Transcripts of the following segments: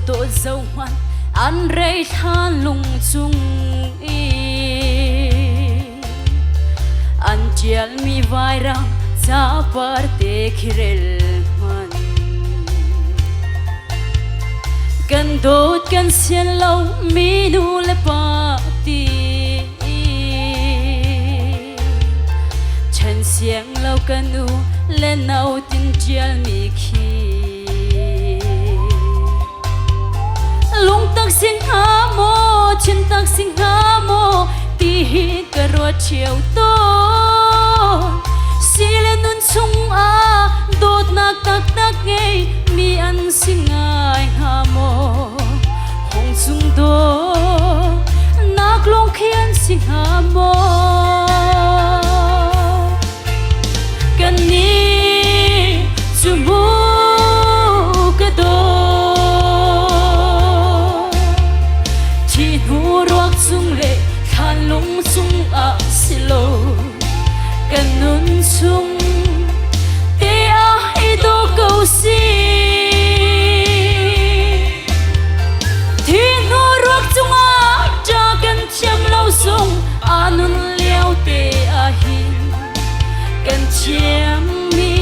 tổ dâu ngoan an rây than lung chung an chial mi vai rang cha parte khirel man kan dot kan sian lâu mi nu le pa ti chen siang lâu kan nu le nau tin chial mi khi lung tak sing ha mo chin tak sing ha mo ti hi ka ro chieu to sile nun chung a dot nak tak tak nge mi an singai ha mo hong chung do nak long khian sing ha mo kan ni chu mu ka do chi nu ruak chung le khan lung chung a silo kan nun chung te a hi do câu si thi nu ruak chung a cha kan cham lâu sung a nun leo te a hi kan chiam mi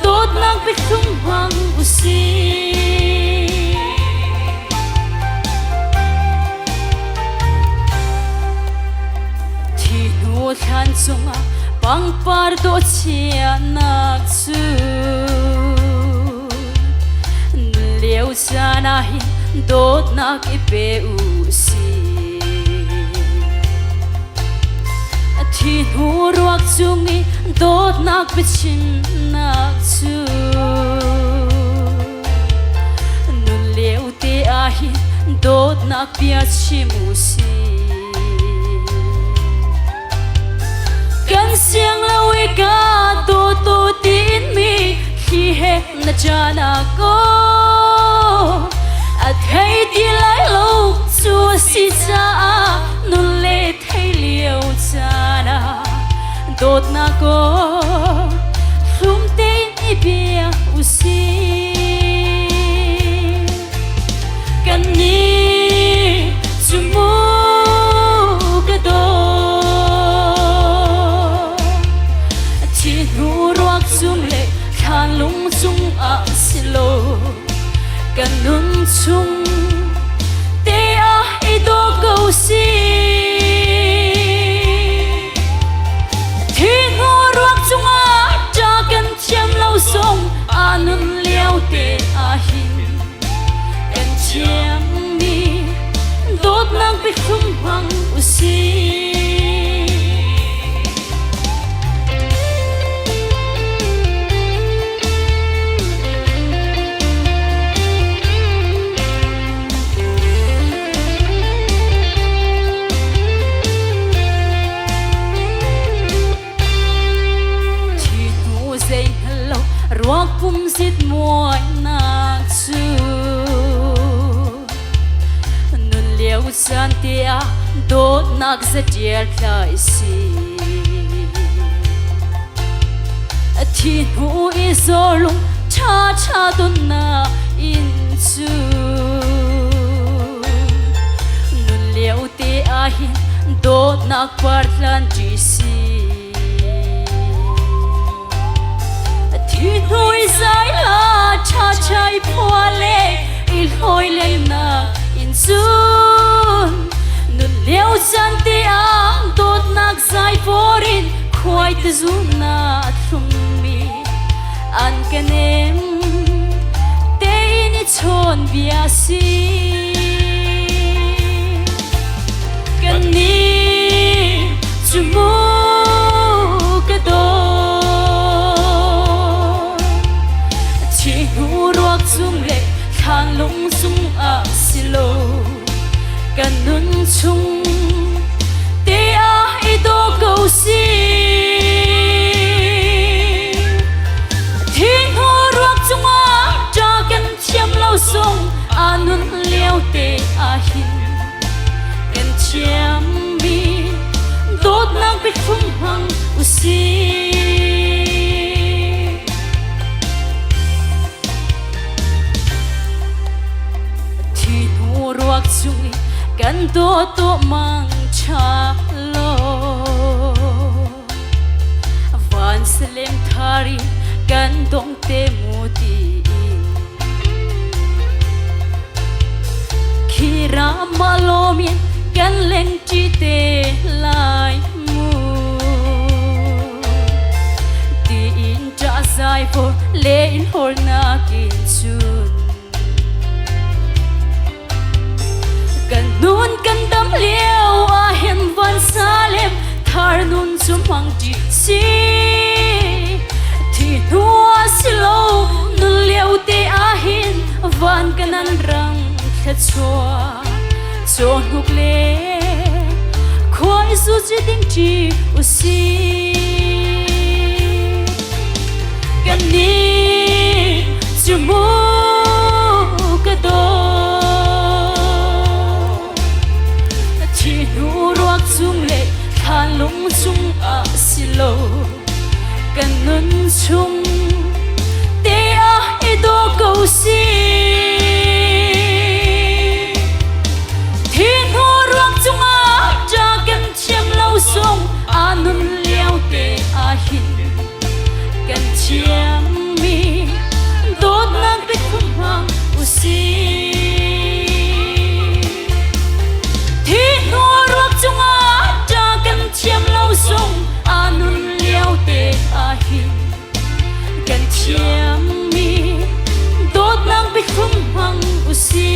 dot nak bi thum hang u si than chung a pang par do chia nak chu leo sa na hi dot nak i pe u si thi nu ruak chung i dot nak bi chin nak chu nun leo te a hi dot nak pia chim u si kan siang lawi ka to tin mi khi he na chana ko a thei ti lai lo chu si cha nun le thei liu chana dot na ko thum te ni bia u si kan ni chu mu ka do khan lung chung a silo kan nun chung te a i do câu si thi nu ruak chung a cha kan chiam lâu song a nun leo te a hin kan chiam mi dot nak bi thum hang u si ruak pum sit muai nak chu nun leo san tia dot nak za tiel thai si thi nu i zolung cha don na in chu nun leo te a hin dot nak par tlan chi si nuôi giải la cha chai phua le il hoi le na in sun nun leo san te ang dot nak sai forin khoi te zum na thum mi an kanem te ni chon bia si kan ni chu mu ka do chung le khan lung chung a silo kan nun chung te a i do câu si thi nu ruak chung a cha kan chiam lâu song a nun leo te a hin kan chiam mi dot nak bi thum hang u si to mang cha lo van selem thari kan dong te muti khira malomin kan leng chi te lai mu ti in cha sai for le in hol na kin chun kan nun kan dam liao a hen van salem thar nun sum hang ti si thi nuwa silo nun liao te a hin van kanan rang khat chua chon huk le khoi su chi ding chi u si kan ni chu mu ka do chi nu ruak chung le khan lung chung a silo kan nun chung te a e do ko si thiên hu ruak chung a cha kan chem lo song anun liao te a hin kan chiam mi dot nang pe khum hang u si thiên hu ruak chung a cha kan chem lo song anun liao te a hin kan chiam mi dot nang pe khum hang u si